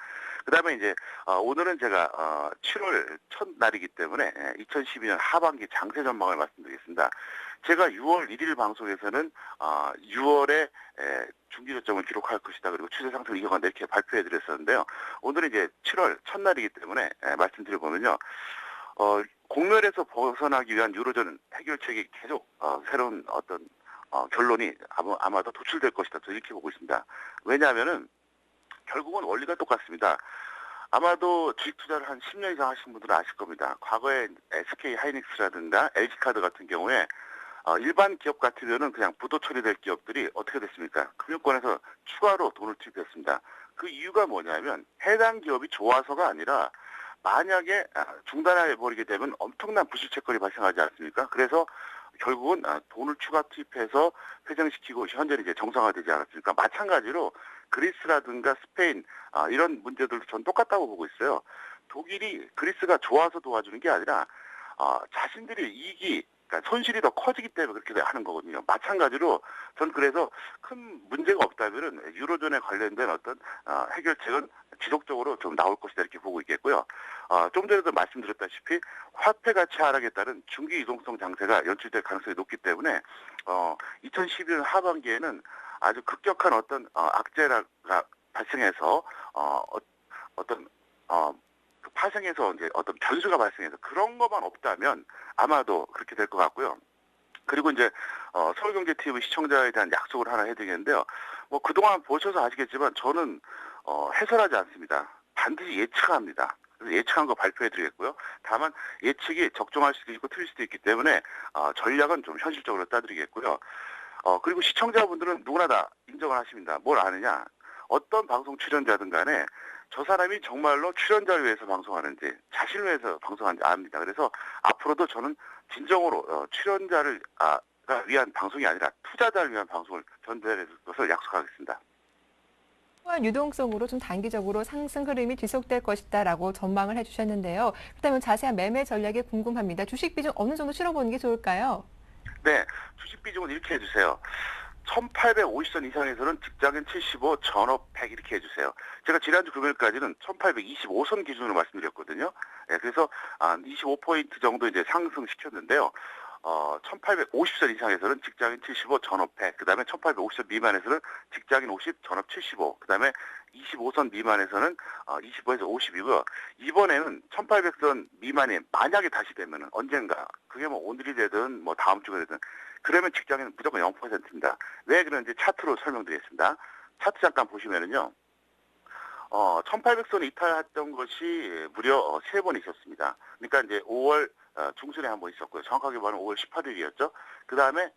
그다음에 이제 오늘은 제가 7월 첫 날이기 때문에 2012년 하반기 장세 전망을 말씀드리겠습니다. 제가 6월 1일 방송에서는 6월에 중기 저점을 기록할 것이다. 그리고 추세 상승을 이어간다 이렇게 발표해 드렸었는데요. 오늘은 이제 7월 첫날이기 때문에 말씀드려보면요. 공멸에서 벗어나기 위한 유로존 해결책이 계속 새로운 어떤 결론이 아마도 도출될 것이다. 저 이렇게 보고 있습니다. 왜냐하면은 결국은 원리가 똑같습니다. 아마도 주식 투자를 한 10년 이상 하신 분들은 아실 겁니다. 과거에 SK 하이닉스라든가 LG카드 같은 경우에 일반 기업 같으면은 그냥 부도 처리될 기업들이 어떻게 됐습니까? 금융권에서 추가로 돈을 투입했습니다. 그 이유가 뭐냐면 해당 기업이 좋아서가 아니라 만약에 중단해버리게 되면 엄청난 부실채권이 발생하지 않습니까? 그래서 결국은 돈을 추가 투입해서 회생시키고 현재는 이제 정상화되지 않았습니까? 마찬가지로 그리스라든가 스페인 이런 문제들도 전 똑같다고 보고 있어요. 독일이 그리스가 좋아서 도와주는 게 아니라 자신들이 이익이 그러니까 손실이 더 커지기 때문에 그렇게 하는 거거든요. 마찬가지로 전 그래서 큰 문제가 없다면은 유로존에 관련된 어떤 해결책은 지속적으로 좀 나올 것이다 이렇게 보고 있겠고요. 좀 전에도 말씀드렸다시피 화폐 가치 하락에 따른 중기 유동성 장세가 연출될 가능성이 높기 때문에 2012년 하반기에는 아주 급격한 어떤 악재가 발생해서 어떤 그 파생해서 이제 어떤 변수가 발생해서 그런 것만 없다면 아마도 그렇게 될 것 같고요. 그리고 이제 서울경제TV 시청자에 대한 약속을 하나 해드리겠는데요. 뭐 그동안 보셔서 아시겠지만 저는 해설하지 않습니다. 반드시 예측합니다. 그래서 예측한 거 발표해드리겠고요. 다만 예측이 적중할 수도 있고 틀릴 수도 있기 때문에 전략은 좀 현실적으로 따드리겠고요. 그리고 시청자분들은 누구나 다 인정을 하십니다. 뭘 아느냐? 어떤 방송 출연자든 간에 저 사람이 정말로 출연자를 위해서 방송하는지 자신을 위해서 방송하는지 압니다. 그래서 앞으로도 저는 진정으로 출연자를 위한 방송이 아니라 투자자를 위한 방송을 전달해 줄 것을 약속하겠습니다. 또한 유동성으로 좀 단기적으로 상승 흐름이 지속될 것이다라고 전망을 해주셨는데요. 그렇다면 자세한 매매 전략이 궁금합니다. 주식 비중 어느 정도 실어보는 게 좋을까요? 네, 주식 비중은 이렇게 해주세요. 1850선 이상에서는 직장인 75, 전업 100 이렇게 해주세요. 제가 지난주 금요일까지는 1825선 기준으로 말씀드렸거든요. 네, 그래서 25포인트 정도 이제 상승시켰는데요. 1850선 이상에서는 직장인 75, 전업 100, 그 다음에 1850선 미만에서는 직장인 50, 전업 75, 그 다음에 25선 미만에서는 25에서 50이고요. 이번에는 1800선 미만이 만약에 다시 되면은 언젠가, 그게 뭐 오늘이 되든 뭐 다음 주가 되든, 그러면 직장인은 무조건 0%입니다. 왜 그런지 차트로 설명드리겠습니다. 차트 잠깐 보시면은요. 1800선 이탈했던 것이 무려 3번 있었습니다. 그러니까 이제 5월 중순에 한 번 있었고요. 정확하게 말하면 5월 18일이었죠. 그 다음에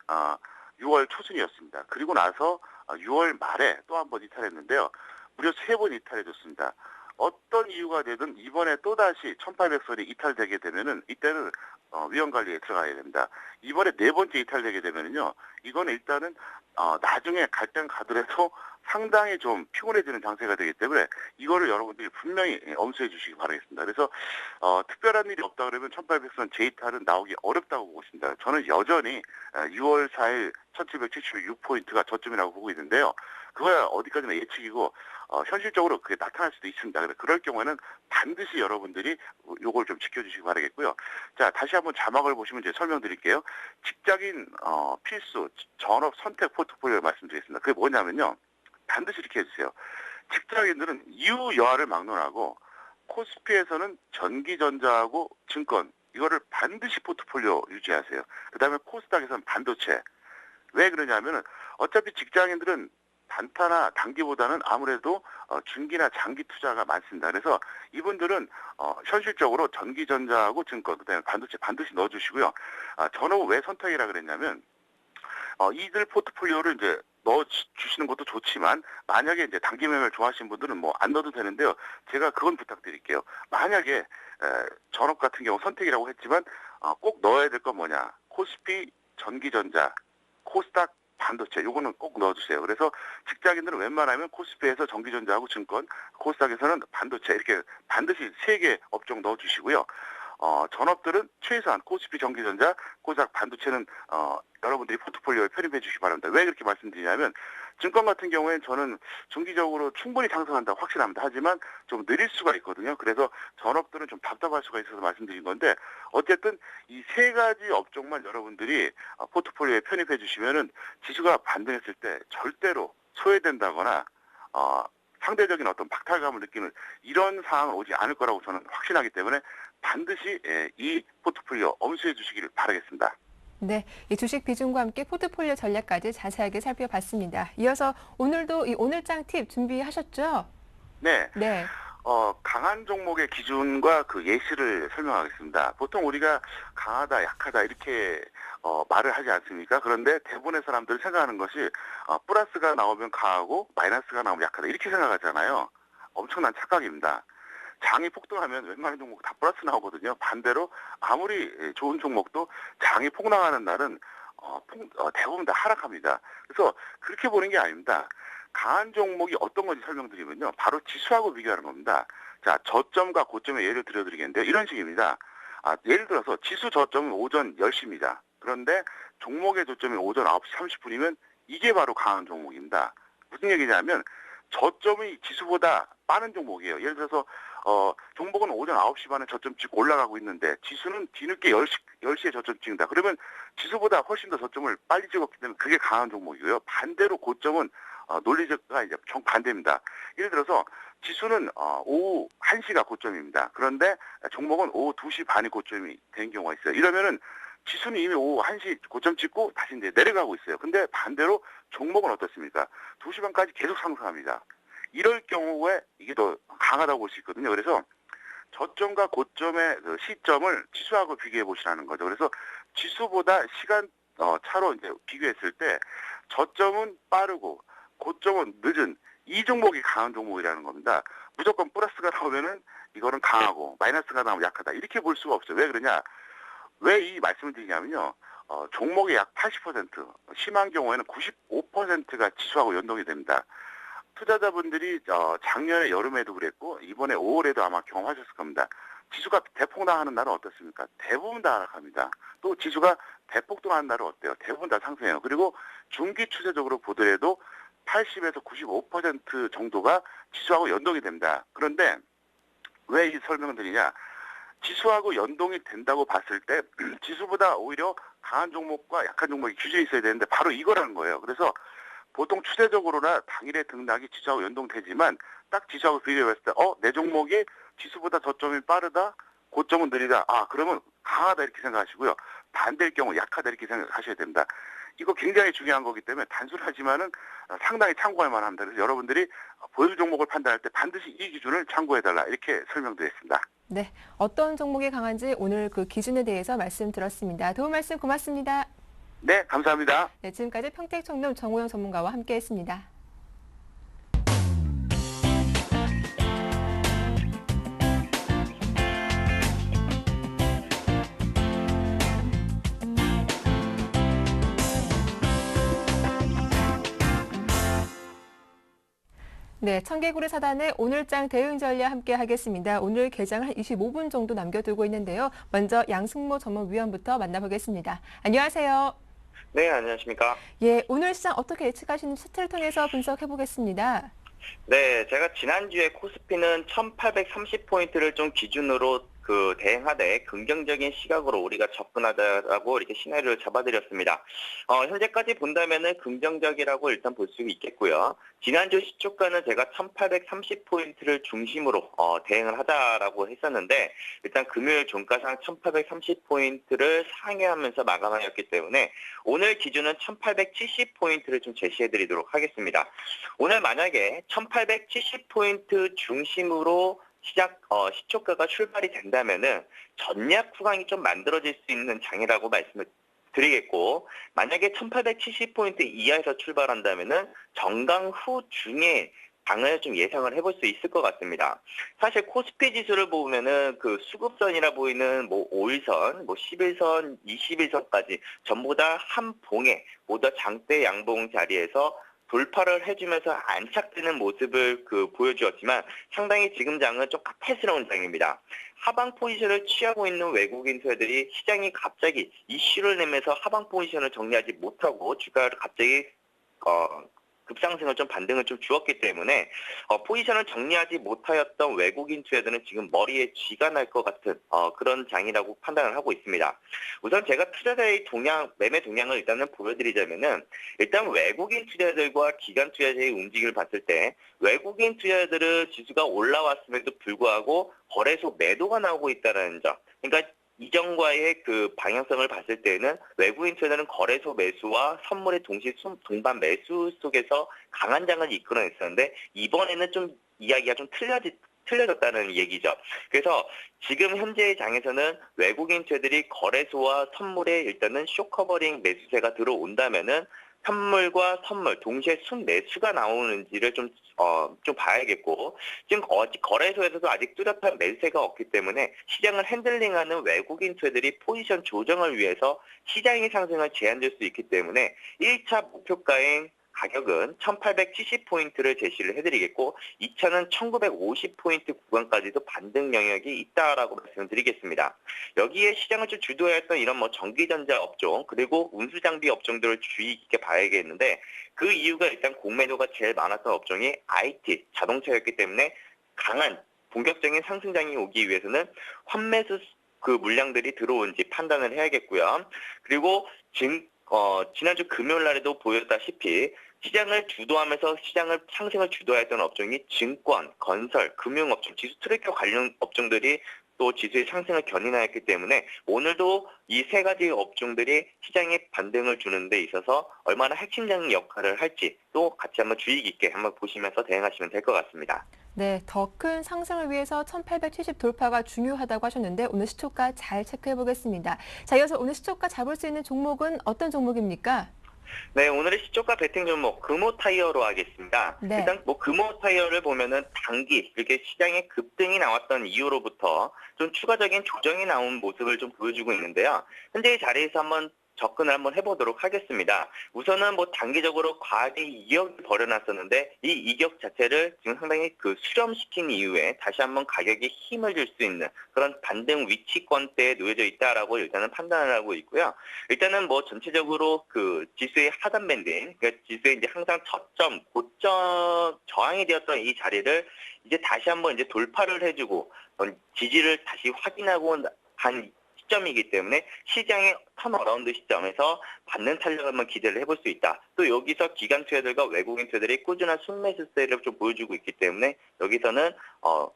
6월 초순이었습니다. 그리고 나서 6월 말에 또 한 번 이탈했는데요. 무려 3번 이탈해줬습니다. 어떤 이유가 되든 이번에 또다시 1800선이 이탈되게 되면은 이때는 위험관리에 들어가야 됩니다. 이번에 4번째 이탈되게 되면은요. 이거는 일단은 나중에 갈 땐 가더라도 상당히 좀 피곤해지는 장세가 되기 때문에 이거를 여러분들이 분명히 엄수해 주시기 바라겠습니다. 그래서 특별한 일이 없다 그러면 1800선 J탈은 나오기 어렵다고 보고 있습니다. 저는 여전히 6월 4일 1776포인트가 저점이라고 보고 있는데요. 그거야 어디까지나 예측이고 현실적으로 그게 나타날 수도 있습니다. 그럴 경우에는 반드시 여러분들이 요걸 좀 지켜주시기 바라겠고요. 자, 다시 한번 자막을 보시면 이제 설명드릴게요. 직장인 필수 전업 선택 포트폴리오 말씀드리겠습니다. 그게 뭐냐면요. 반드시 이렇게 해주세요. 직장인들은 이유 여하를 막론하고 코스피에서는 전기전자하고 증권 이거를 반드시 포트폴리오 유지하세요. 그 다음에 코스닥에서는 반도체. 왜 그러냐면은 어차피 직장인들은 단타나 단기보다는 아무래도 중기나 장기 투자가 많습니다. 그래서 이분들은 현실적으로 전기전자하고 증권, 그다음에 반도체 반드시 넣어주시고요. 저는 왜 선택이라 그랬냐면 이들 포트폴리오를 이제 넣어주시는 것도 좋지만 만약에 이제 단기 매매를 좋아하시는 분들은 뭐 안 넣어도 되는데요. 제가 그건 부탁드릴게요. 만약에 전업 같은 경우 선택이라고 했지만 꼭 넣어야 될 건 뭐냐? 코스피, 전기전자, 코스닥, 반도체 요거는 꼭 넣어주세요. 그래서 직장인들은 웬만하면 코스피에서 전기전자하고 증권, 코스닥에서는 반도체 이렇게 반드시 3개 업종 넣어주시고요. 전업들은 최소한 코스피, 전기전자, 코스닥, 반도체는 여러분들이 포트폴리오에 편입해 주시기 바랍니다. 왜 그렇게 말씀드리냐면 증권 같은 경우에는 저는 중기적으로 충분히 상승한다고 확신합니다. 하지만 좀 느릴 수가 있거든요. 그래서 전업들은 좀 답답할 수가 있어서 말씀드린 건데 어쨌든 이 3가지 업종만 여러분들이 포트폴리오에 편입해 주시면은 지수가 반등했을 때 절대로 소외된다거나 상대적인 어떤 박탈감을 느끼는 이런 상황은 오지 않을 거라고 저는 확신하기 때문에 반드시 이 포트폴리오 엄수해 주시기를 바라겠습니다. 네, 이 주식 비중과 함께 포트폴리오 전략까지 자세하게 살펴봤습니다. 이어서 오늘도 이 오늘장 팁 준비하셨죠? 네. 네. 강한 종목의 기준과 그 예시를 설명하겠습니다. 보통 우리가 강하다, 약하다 이렇게 말을 하지 않습니까? 그런데 대부분의 사람들이 생각하는 것이 플러스가 나오면 강하고 마이너스가 나오면 약하다 이렇게 생각하잖아요. 엄청난 착각입니다. 장이 폭등하면 웬만한 종목 다 플러스 나오거든요. 반대로 아무리 좋은 종목도 장이 폭락하는 날은 대부분 다 하락합니다. 그래서 그렇게 보는 게 아닙니다. 강한 종목이 어떤 건지 설명드리면요. 바로 지수하고 비교하는 겁니다. 자, 저점과 고점의 예를 들어드리겠는데요. 이런 식입니다. 예를 들어서 지수 저점은 오전 10시입니다. 그런데 종목의 저점이 오전 9시 30분이면 이게 바로 강한 종목입니다. 무슨 얘기냐면 저점이 지수보다 빠른 종목이에요. 예를 들어서 종목은 오전 9시 반에 저점 찍고 올라가고 있는데 지수는 뒤늦게 10시에 저점 찍는다. 그러면 지수보다 훨씬 더 저점을 빨리 찍었기 때문에 그게 강한 종목이고요. 반대로 고점은 논리적가 이제 정반대입니다. 예를 들어서 지수는 오후 1시가 고점입니다. 그런데 종목은 오후 2시 반이 고점이 되는 경우가 있어요. 이러면은 지수는 이미 오후 1시 고점 찍고 다시 이제 내려가고 있어요. 근데 반대로 종목은 어떻습니까? 2시 반까지 계속 상승합니다. 이럴 경우에 이게 더 강하다고 볼 수 있거든요. 그래서 저점과 고점의 그 시점을 지수하고 비교해 보시라는 거죠. 그래서 지수보다 시간 차로 이제 비교했을 때 저점은 빠르고 고점은 늦은 이 종목이 강한 종목이라는 겁니다. 무조건 플러스가 나오면은 이거는 강하고 마이너스가 나오면 약하다 이렇게 볼 수가 없어요. 왜 그러냐? 왜 이 말씀을 드리냐면요. 종목의 약 80%, 심한 경우에는 95%가 지수하고 연동이 됩니다. 투자자분들이 작년에 여름에도 그랬고 이번에 5월에도 아마 경험하셨을 겁니다. 지수가 대폭락하는 날은 어떻습니까? 대부분 다 하락합니다. 또 지수가 대폭등하는 날은 어때요? 대부분 다 상승해요. 그리고 중기 추세적으로 보더라도 80에서 95% 정도가 지수하고 연동이 됩니다. 그런데 왜 이 설명을 드리냐? 지수하고 연동이 된다고 봤을 때 지수보다 오히려 강한 종목과 약한 종목이 규정이 있어야 되는데 바로 이거라는 거예요. 그래서 보통 추세적으로나 당일의 등락이 지수하고 연동되지만 딱 지수하고 비교해봤을 때 내 종목이 지수보다 저점이 빠르다, 고점은 느리다. 그러면 강하다 이렇게 생각하시고요. 반대일 경우 약하다 이렇게 생각하셔야 됩니다. 이거 굉장히 중요한 거기 때문에 단순하지만은 상당히 참고할 만합니다. 그래서 여러분들이 보유 종목을 판단할 때 반드시 이 기준을 참고해달라 이렇게 설명드렸습니다. 네, 어떤 종목이 강한지 오늘 그 기준에 대해서 말씀드렸습니다. 도움 말씀 고맙습니다. 네, 감사합니다. 네, 지금까지 평택청룸 정호영 전문가와 함께했습니다. 네, 청개구리 사단의 오늘장 대응 전략 함께 하겠습니다. 오늘 개장 한 25분 정도 남겨두고 있는데요. 먼저 양승모 전문위원부터 만나보겠습니다. 안녕하세요. 네, 안녕하십니까. 예, 오늘 시장 어떻게 예측하시는지 차트를 통해서 분석해보겠습니다. 네, 제가 지난주에 코스피는 1830포인트를 좀 기준으로 대응하되 긍정적인 시각으로 우리가 접근하자라고 이렇게 시나리오를 잡아드렸습니다. 현재까지 본다면은 긍정적이라고 일단 볼 수 있겠고요. 지난주 시초가는 제가 1830포인트를 중심으로 대응을 하자라고 했었는데 일단 금요일 종가상 1830포인트를 상회하면서 마감하였기 때문에 오늘 기준은 1870포인트를 좀 제시해드리도록 하겠습니다. 오늘 만약에 1870포인트 중심으로 시초가가 출발이 된다면은 전략 후강이 좀 만들어질 수 있는 장이라고 말씀을 드리겠고, 만약에 1870포인트 이하에서 출발한다면은 정강 후 중에 강을 좀 예상을 해볼 수 있을 것 같습니다. 사실 코스피 지수를 보면은 수급선이라 보이는 5일선, 11선, 21선까지 전부 다 한 봉에 모두 장대 양봉 자리에서 돌파를 해주면서 안착되는 모습을 보여주었지만 상당히 지금 장은 좀 카탈스러운 장입니다. 하방 포지션을 취하고 있는 외국인 투자들이 시장이 갑자기 이슈를 내면서 하방 포지션을 정리하지 못하고 주가를 갑자기 급상승을 좀 반등을 좀 주었기 때문에 포지션을 정리하지 못하였던 외국인 투자들은 지금 머리에 쥐가 날 것 같은 그런 장이라고 판단을 하고 있습니다. 우선 제가 투자자의 매매 동향을 일단은 보여드리자면은 일단 외국인 투자자들과 기관 투자자의 움직임을 봤을 때 외국인 투자자들은 지수가 올라왔음에도 불구하고 거래소 매도가 나오고 있다는 점. 그러니까 이전과의 방향성을 봤을 때는 외국인 투자자는 거래소 매수와 선물의 동반 매수 속에서 강한 장을 이끌어냈었는데 이번에는 좀 이야기가 좀 틀려졌다는 얘기죠. 그래서 지금 현재의 장에서는 외국인 투자들이 거래소와 선물에 일단은 쇼커버링 매수세가 들어온다면은 현물과 선물 동시에 순매수가 나오는지를 좀 봐야겠고, 지금 거래소에서도 아직 뚜렷한 매수세가 없기 때문에 시장을 핸들링하는 외국인 투자들이 포지션 조정을 위해서 시장의 상승을 제한될 수 있기 때문에 1차 목표가인 가격은 1870포인트를 제시를 해드리겠고 2차는 1950포인트 구간까지도 반등 영역이 있다라고 말씀드리겠습니다. 여기에 시장을 좀 주도했던 이런 전기전자 업종 그리고 운수장비 업종들을 주의 깊게 봐야겠는데 그 이유가 일단 공매도가 제일 많았던 업종이 IT, 자동차였기 때문에 강한 본격적인 상승장이 오기 위해서는 환매수 물량들이 들어온지 판단을 해야겠고요. 그리고 지난주 금요일 날에도 보였다시피 시장을 주도하면서 시장을 상승을 주도했던 업종이 증권, 건설, 금융업종, 지수 트래커 관련 업종들이 또 지수의 상승을 견인하였기 때문에 오늘도 이 세 가지 업종들이 시장에 반등을 주는 데 있어서 얼마나 핵심적인 역할을 할지 또 같이 한번 주의 깊게 한번 보시면서 대응하시면 될 것 같습니다. 네, 더 큰 상승을 위해서 1870 돌파가 중요하다고 하셨는데 오늘 시초가 잘 체크해 보겠습니다. 자, 이어서 오늘 시초가 잡을 수 있는 종목은 어떤 종목입니까? 네, 오늘의 시초가 베팅 종목 금호타이어로 하겠습니다. 네. 일단 금호타이어를 보면은 단기 이렇게 시장에 급등이 나왔던 이후로부터 좀 추가적인 조정이 나온 모습을 좀 보여주고 있는데요. 현재의 자리에서 접근을 한번 해보도록 하겠습니다. 우선은 단기적으로 과하게 이격을 벌여놨었는데 이 이격 자체를 지금 상당히 수렴시킨 이후에 다시 한번 가격에 힘을 줄 수 있는 그런 반등 위치권대에 놓여져 있다라고 일단은 판단을 하고 있고요. 일단은 전체적으로 지수의 하단 밴딩, 그러니까 지수의 이제 항상 저점, 고점 저항이 되었던 이 자리를 이제 다시 한번 이제 돌파를 해주고 지지를 다시 확인하고 한 시점이기 때문에 시장의 턴어라운드 시점에서 받는 탄력을 한번 기대를 해볼 수 있다. 또 여기서 기관 투자들과 외국인 투자들이 꾸준한 순매수세를 좀 보여주고 있기 때문에 여기서는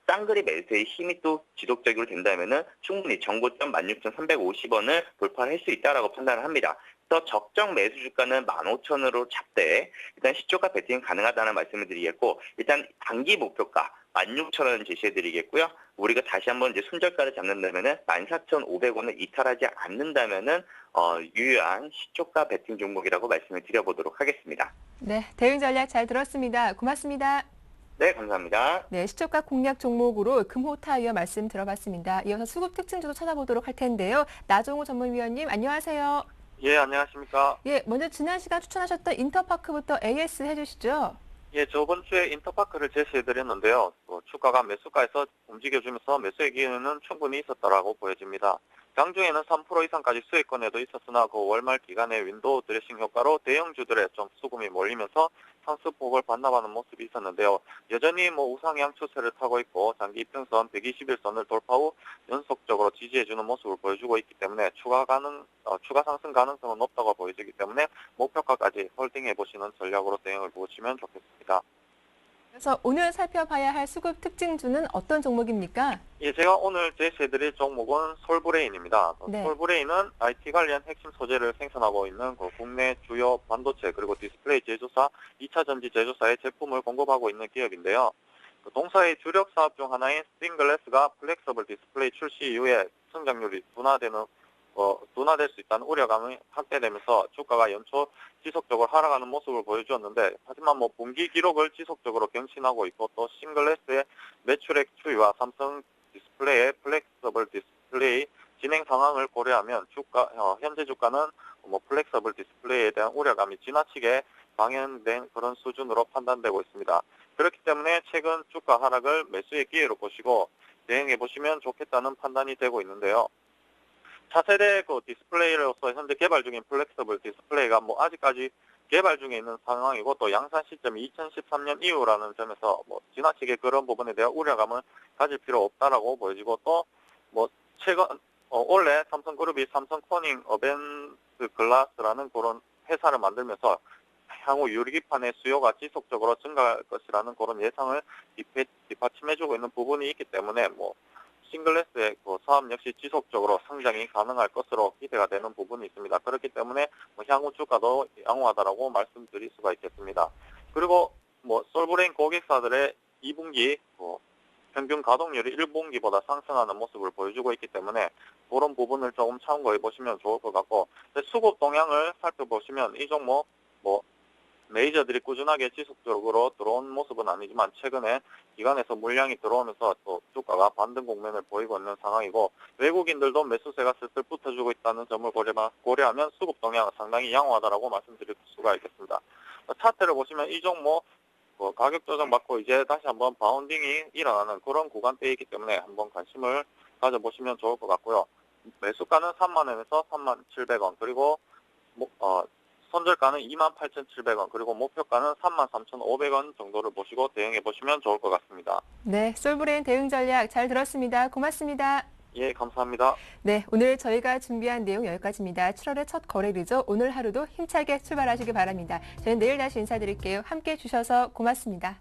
쌍거리 매수의 힘이 또 지속적으로 된다면은 충분히 정고점 16,350원을 돌파할 수 있다라고 판단을 합니다. 또 적정 매수 주가는 15,000원으로 잡되 일단 시초가 베팅 가능하다는 말씀을 드리겠고 일단 단기 목표가 16,000원 제시해드리겠고요. 우리가 다시 한번 이제 손절가를 잡는다면은 14,500원을 이탈하지 않는다면은 유효한 시초가 베팅 종목이라고 말씀을 드려보도록 하겠습니다. 네, 대응 전략 잘 들었습니다. 고맙습니다. 네, 감사합니다. 네, 시초가 공략 종목으로 금호타이어 말씀 들어봤습니다. 이어서 수급 특징도 찾아보도록 할 텐데요. 나종우 전문위원님, 안녕하세요. 예, 안녕하십니까. 예, 먼저 지난 시간 추천하셨던 인터파크부터 AS 해주시죠. 예, 저번 주에 인터파크를 제시해드렸는데요. 주가가 매수가에서 움직여주면서 매수의 기회는 충분히 있었다라고 보여집니다. 장중에는 3% 이상까지 수익권에도 있었으나 그 월말 기간의 윈도우 드레싱 효과로 대형주들의 좀 수급이 몰리면서 상승폭을 반납하는 모습이 있었는데요. 여전히 우상향 추세를 타고 있고 장기 이평선 121선을 돌파 후 연속적으로 지지해주는 모습을 보여주고 있기 때문에 추가 상승 가능성은 높다고 보여지기 때문에 목표가까지 홀딩해 보시는 전략으로 대응을 보시면 좋겠습니다. 그래서 오늘 살펴봐야 할 수급 특징주는 어떤 종목입니까? 예, 제가 오늘 제시해드릴 종목은 솔브레인입니다. 네. 솔브레인은 IT 관련 핵심 소재를 생산하고 있는 국내 주요 반도체 그리고 디스플레이 제조사, 2차 전지 제조사의 제품을 공급하고 있는 기업인데요. 동사의 주력 사업 중 하나인 스팅글래스가 플렉서블 디스플레이 출시 이후에 성장률이 둔화될 수 있다는 우려감이 확대되면서 주가가 연초 지속적으로 하락하는 모습을 보여주었는데, 하지만 분기 기록을 지속적으로 경신하고 있고 또 싱글래스의 매출액 추이와 삼성 디스플레이의 플렉서블 디스플레이 진행 상황을 고려하면 현재 주가는 플렉서블 디스플레이에 대한 우려감이 지나치게 방연된 그런 수준으로 판단되고 있습니다. 그렇기 때문에 최근 주가 하락을 매수의 기회로 보시고 대응해 보시면 좋겠다는 판단이 되고 있는데요. 차세대 디스플레이로서 현재 개발 중인 플렉서블 디스플레이가 아직까지 개발 중에 있는 상황이고 또 양산 시점이 2013년 이후라는 점에서 지나치게 그런 부분에 대한 우려감을 가질 필요 없다라고 보여지고, 또 최근 원래 삼성그룹이 삼성 코닝 어벤트 글라스라는 그런 회사를 만들면서 향후 유리기판의 수요가 지속적으로 증가할 것이라는 그런 예상을 뒷받침해주고 있는 부분이 있기 때문에 싱글래스의 사업 역시 지속적으로 성장이 가능할 것으로 기대가 되는 부분이 있습니다. 그렇기 때문에 향후 주가도 양호하다라고 말씀드릴 수가 있겠습니다. 그리고 솔브레인 고객사들의 2분기 평균 가동률이 1분기보다 상승하는 모습을 보여주고 있기 때문에 그런 부분을 조금 참고해 보시면 좋을 것 같고, 수급 동향을 살펴보시면 이 종목 메이저들이 꾸준하게 지속적으로 들어온 모습은 아니지만 최근에 기관에서 물량이 들어오면서 또 주가가 반등 국면을 보이고 있는 상황이고, 외국인들도 매수세가 슬슬 붙어주고 있다는 점을 고려하면 수급 동향은 상당히 양호하다라고 말씀드릴 수가 있겠습니다. 차트를 보시면 이 종목 가격 조정 받고 이제 다시 한번 바운딩이 일어나는 그런 구간대이기 때문에 한번 관심을 가져보시면 좋을 것 같고요. 매수가는 3만원에서 3,700원, 그리고 손절가는 28,700원, 그리고 목표가는 33,500원 정도를 보시고 대응해 보시면 좋을 것 같습니다. 네, 솔브레인 대응 전략 잘 들었습니다. 고맙습니다. 예, 감사합니다. 네, 오늘 저희가 준비한 내용 여기까지입니다. 7월의 첫 거래일이죠. 오늘 하루도 힘차게 출발하시기 바랍니다. 저희는 내일 다시 인사드릴게요. 함께해 주셔서 고맙습니다.